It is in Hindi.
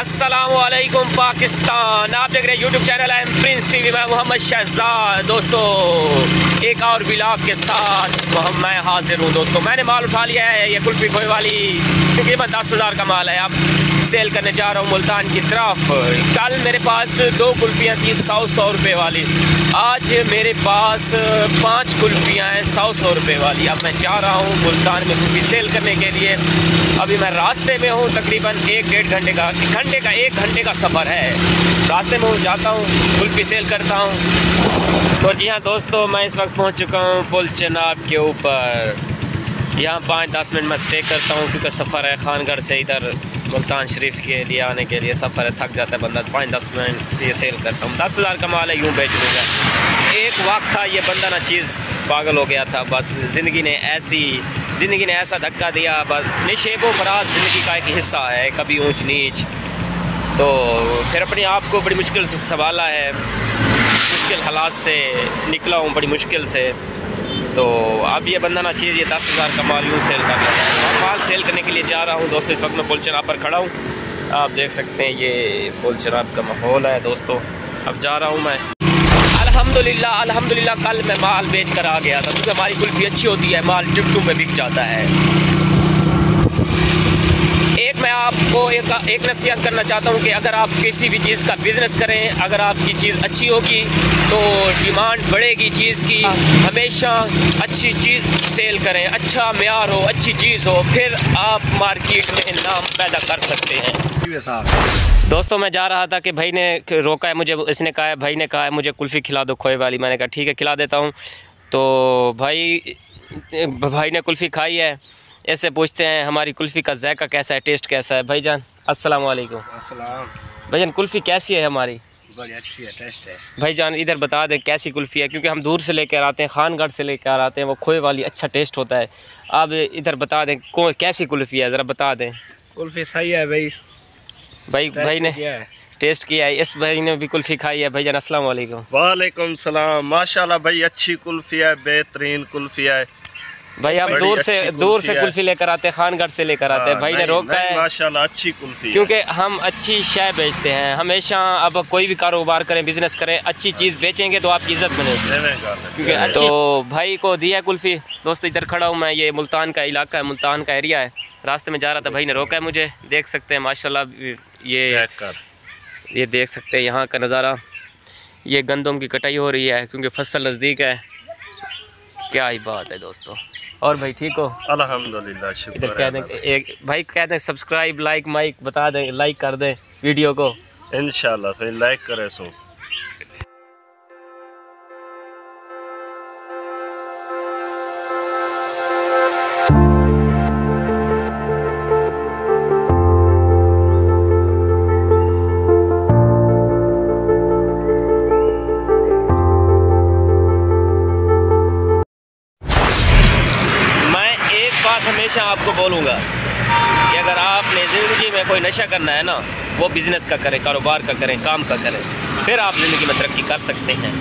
अस्सलामुअलैकुम पाकिस्तान। आप देख रहे हैं यूट्यूब चैनल है प्रिंस टीवी। मैं मोहम्मद शहजाद। दोस्तों एक और ब्लॉग के साथ मैं हाजिर हूँ। दोस्तों मैंने माल उठा लिया है, ये कुल्फी खोए वाली तकरीबन 10,000 का माल है। अब सेल करने जा रहा हूँ मुल्तान की तरफ। कल मेरे पास 2 कुल्फियाँ थी 100 रुपये वाली। आज मेरे पास 5 कुल्फियाँ हैं 100 रुपये वाली। अब मैं जा रहा हूँ मुल्तान में कुल्फी सेल करने के लिए। अभी मैं रास्ते में हूँ, तकरीबन 1-1.5 घंटे का सफ़र है। रास्ते में हूँ, जाता हूँ कुल्फी सेल करता हूँ। तो जी हाँ दोस्तों, मैं इस वक्त पहुँच चुका हूँ पुल चनाब के ऊपर। यहाँ 5-10 मिनट मैं स्टे करता हूँ क्योंकि सफ़र है खानगढ़ से इधर मुल्तान शरीफ के लिए आने के लिए। सफ़र है, थक जाता है बंदा। 5-10 मिनट ये सेल करता हूँ। 10,000 का माल है, यूँ बेच लूँगा। एक वक्त था ये बंदा ना चीज़ पागल हो गया था। बस ज़िंदगी ने ऐसा धक्का दिया। बस निशेब व फराज ज़िंदगी का एक हिस्सा है, कभी ऊंच नीच। तो फिर अपने आप को बड़ी मुश्किल से संभाला है, मुश्किल हालात से निकला हूँ बड़ी मुश्किल से। तो अब ये बंदा ना चीज़ ये 10,000 का माल यूँ सेल कर रहा है। मैं माल सेल करने के लिए जा रहा हूँ दोस्तों। इस वक्त मैं पुल चनाब पर खड़ा हूँ। आप देख सकते हैं ये पुल चनाब का माहौल है दोस्तों। अब जा रहा हूँ मैं। अल्हम्दुलिल्लाह कल मैं माल बेच कर आ गया था क्योंकि हमारी कुल्फी अच्छी होती है, माल टिकटों पे बिक जाता है। मैं आपको एक नसीहत करना चाहता हूँ कि अगर आप किसी भी चीज़ का बिज़नेस करें, अगर आपकी चीज़ अच्छी होगी तो डिमांड बढ़ेगी चीज़ की। हमेशा अच्छी चीज़ सेल करें, अच्छा मेयार हो, अच्छी चीज़ हो, फिर आप मार्केट में नाम पैदा कर सकते हैं। दोस्तों मैं जा रहा था कि भाई ने रोका है मुझे। इसने कहा है, भाई ने कहा है मुझे कुल्फ़ी खिला दो खोए वाली। मैंने कहा ठीक है खिला देता हूँ। तो भाई ने कुल्फ़ी खाई है। ऐसे पूछते हैं हमारी कुल्फ़ी का जायका कैसा है, टेस्ट कैसा है। भाईजान अस्सलाम वालेकुम। अस्सलाम। भाईजान कुल्फ़ी कैसी है हमारी? बड़ी अच्छी है, टेस्ट है। भाईजान इधर बता दें कैसी कुल्फ़ी है, क्योंकि हम दूर से लेकर आते हैं, खानगढ़ से लेकर आते हैं। वो खोए वाली अच्छा टेस्ट होता है। आप इधर बता दें कैसी कुल्फ़ी है, ज़रा बता दें। कुल्फ़ी सही है भाई ने टेस्ट किया है। इस भाई ने भी कुल्फ़ी खाई है। भाईजान अस्सलाम वालेकुम। वालेकुम सलाम। माशाल्लाह भाई अच्छी कुल्फ़ी है, बेहतरीन कुल्फ़ी है भाई। हम दूर से कुल्फ़ी लेकर आते हैं, खानगढ़ से लेकर आते हैं। भाई ने रोका है माशाल्लाह अच्छी कुल्फ़ी, क्योंकि हम अच्छी शय बेचते हैं हमेशा। अब कोई भी कारोबार करें, बिज़नेस करें, अच्छी चीज़ बेचेंगे तो आपकी इज़्ज़त बनेगी, क्योंकि अच्छी। तो भाई को दिया कुल्फ़ी। दोस्तों इधर खड़ा हूँ मैं, ये मुल्तान का इलाका है, मुल्तान का एरिया है। रास्ते में जा रहा था, भाई ने रोका है मुझे। देख सकते हैं माशाल्लाह ये देख सकते हैं यहाँ का नज़ारा। ये गंदम की कटाई हो रही है क्योंकि फसल नज़दीक है। क्या ही बात है दोस्तों। और भाई ठीक हो? अल्हम्दुलिल्लाह शुक्र। इधर कह दें एक भाई कह दें सब्सक्राइब लाइक बता दें, लाइक कर दें वीडियो को इंशाल्लाह से लाइक करें सो। हमेशा आपको बोलूँगा कि अगर आपने ज़िंदगी में कोई नशा करना है ना, वो बिज़नेस का करें, कारोबार का करें, काम का करें, फिर आप ज़िंदगी में तरक्की कर सकते हैं।